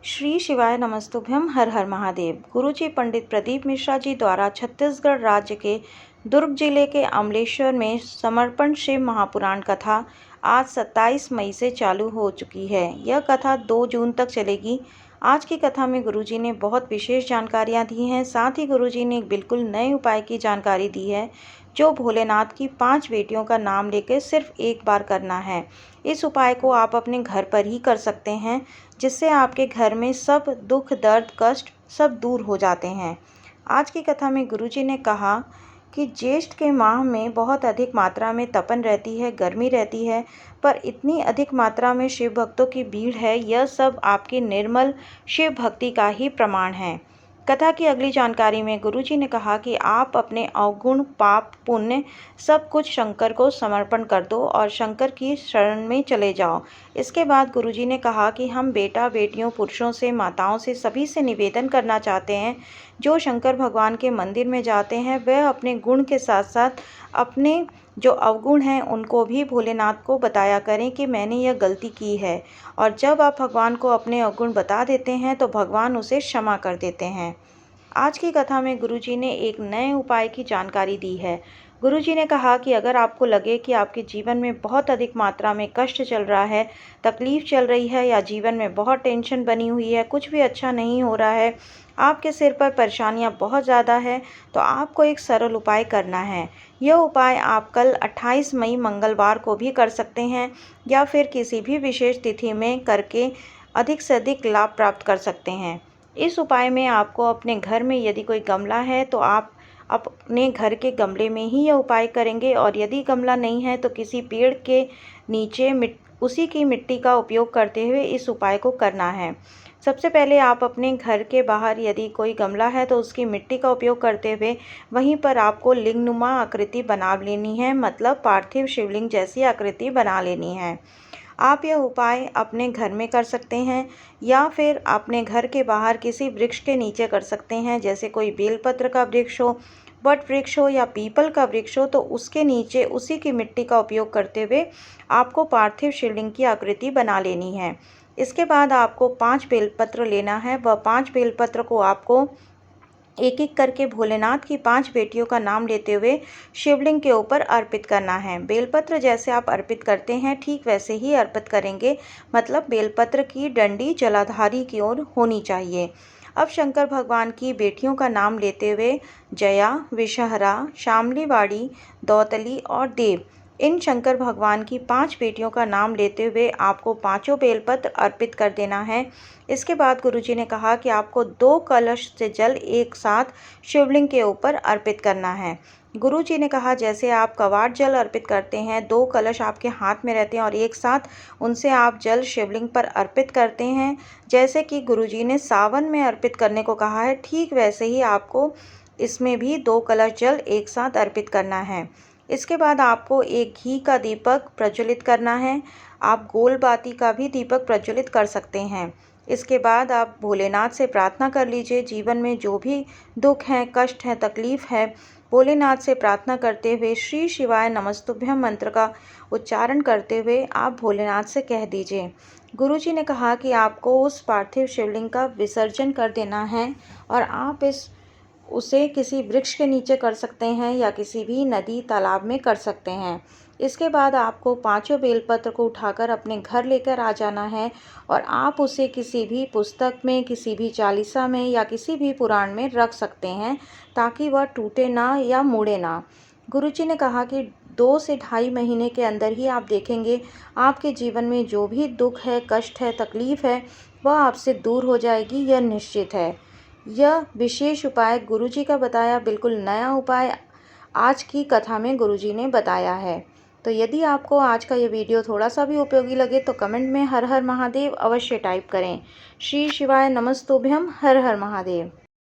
श्री शिवाय नमस्तुभ्यम। हर हर महादेव। गुरुजी पंडित प्रदीप मिश्रा जी द्वारा छत्तीसगढ़ राज्य के दुर्ग जिले के अमलेश्वर में समर्पण शिव महापुराण कथा आज 27 मई से चालू हो चुकी है। यह कथा 2 जून तक चलेगी। आज की कथा में गुरुजी ने बहुत विशेष जानकारियां दी हैं। साथ ही गुरुजी ने एक बिल्कुल नए उपाय की जानकारी दी है, जो भोलेनाथ की 5 बेटियों का नाम लेकर सिर्फ एक बार करना है। इस उपाय को आप अपने घर पर ही कर सकते हैं, जिससे आपके घर में सब दुख दर्द कष्ट सब दूर हो जाते हैं। आज की कथा में गुरुजी ने कहा कि ज्येष्ठ के माह में बहुत अधिक मात्रा में तपन रहती है, गर्मी रहती है, पर इतनी अधिक मात्रा में शिव भक्तों की भीड़ है, यह सब आपकी निर्मल शिव भक्ति का ही प्रमाण है। कथा की अगली जानकारी में गुरुजी ने कहा कि आप अपने अवगुण पाप पुण्य सब कुछ शंकर को समर्पण कर दो और शंकर की शरण में चले जाओ। इसके बाद गुरुजी ने कहा कि हम बेटा बेटियों पुरुषों से माताओं से सभी से निवेदन करना चाहते हैं, जो शंकर भगवान के मंदिर में जाते हैं वह अपने गुण के साथ साथ अपने जो अवगुण हैं उनको भी भोलेनाथ को बताया करें कि मैंने यह गलती की है। और जब आप भगवान को अपने अवगुण बता देते हैं तो भगवान उसे क्षमा कर देते हैं। आज की कथा में गुरुजी ने एक नए उपाय की जानकारी दी है। गुरुजी ने कहा कि अगर आपको लगे कि आपके जीवन में बहुत अधिक मात्रा में कष्ट चल रहा है, तकलीफ चल रही है या जीवन में बहुत टेंशन बनी हुई है, कुछ भी अच्छा नहीं हो रहा है, आपके सिर पर परेशानियां बहुत ज़्यादा है, तो आपको एक सरल उपाय करना है। यह उपाय आप कल 28 मई मंगलवार को भी कर सकते हैं या फिर किसी भी विशेष तिथि में करके अधिक से अधिक लाभ प्राप्त कर सकते हैं। इस उपाय में आपको अपने घर में यदि कोई गमला है तो आप अपने घर के गमले में ही यह उपाय करेंगे, और यदि गमला नहीं है तो किसी पेड़ के नीचे उसी की मिट्टी का उपयोग करते हुए इस उपाय को करना है। सबसे पहले आप अपने घर के बाहर यदि कोई गमला है तो उसकी मिट्टी का उपयोग करते हुए वहीं पर आपको लिंगनुमा आकृति बना लेनी है, मतलब पार्थिव शिवलिंग जैसी आकृति बना लेनी है। आप यह उपाय अपने घर में कर सकते हैं या फिर अपने घर के बाहर किसी वृक्ष के नीचे कर सकते हैं, जैसे कोई बेलपत्र का वृक्ष हो, वट वृक्ष हो या पीपल का वृक्ष हो, तो उसके नीचे उसी की मिट्टी का उपयोग करते हुए आपको पार्थिव शिवलिंग की आकृति बना लेनी है। इसके बाद आपको 5 बेलपत्र लेना है। वह 5 बेलपत्र को आपको एक एक करके भोलेनाथ की 5 बेटियों का नाम लेते हुए शिवलिंग के ऊपर अर्पित करना है। बेलपत्र जैसे आप अर्पित करते हैं ठीक वैसे ही अर्पित करेंगे, मतलब बेलपत्र की डंडी जलाधारी की ओर होनी चाहिए। अब शंकर भगवान की बेटियों का नाम लेते हुए जया, विषहरा, शामलीवाड़ी, दौतली और देव, इन शंकर भगवान की 5 बेटियों का नाम लेते हुए आपको 5 बेलपत्र अर्पित कर देना है। इसके बाद गुरुजी ने कहा कि आपको 2 कलश से जल एक साथ शिवलिंग के ऊपर अर्पित करना है। गुरुजी ने कहा जैसे आप कवाड़ जल अर्पित करते हैं, 2 कलश आपके हाथ में रहते हैं और एक साथ उनसे आप जल शिवलिंग पर अर्पित करते हैं, जैसे कि गुरुजी ने सावन में अर्पित करने को कहा है, ठीक वैसे ही आपको इसमें भी 2 कलश जल एक साथ अर्पित करना है। इसके बाद आपको एक घी का दीपक प्रज्वलित करना है। आप गोल बाती का भी दीपक प्रज्वलित कर सकते हैं। इसके बाद आप भोलेनाथ से प्रार्थना कर लीजिए। जीवन में जो भी दुख है, कष्ट है, तकलीफ है, भोलेनाथ से प्रार्थना करते हुए श्री शिवाय नमस्तुभ्यम मंत्र का उच्चारण करते हुए आप भोलेनाथ से कह दीजिए। गुरुजी ने कहा कि आपको उस पार्थिव शिवलिंग का विसर्जन कर देना है और आप उसे किसी वृक्ष के नीचे कर सकते हैं या किसी भी नदी तालाब में कर सकते हैं। इसके बाद आपको 5 बेलपत्र को उठाकर अपने घर लेकर आ जाना है और आप उसे किसी भी पुस्तक में, किसी भी चालीसा में या किसी भी पुराण में रख सकते हैं, ताकि वह टूटे ना या मुड़े ना। गुरुजी ने कहा कि 2 से ढाई महीने के अंदर ही आप देखेंगे आपके जीवन में जो भी दुख है, कष्ट है, तकलीफ है, वह आपसे दूर हो जाएगी, यह निश्चित है। यह विशेष उपाय गुरुजी का बताया बिल्कुल नया उपाय आज की कथा में गुरुजी ने बताया है। तो यदि आपको आज का ये वीडियो थोड़ा सा भी उपयोगी लगे तो कमेंट में हर हर महादेव अवश्य टाइप करें। श्री शिवाय नमस्तुभ्यम। हर हर महादेव।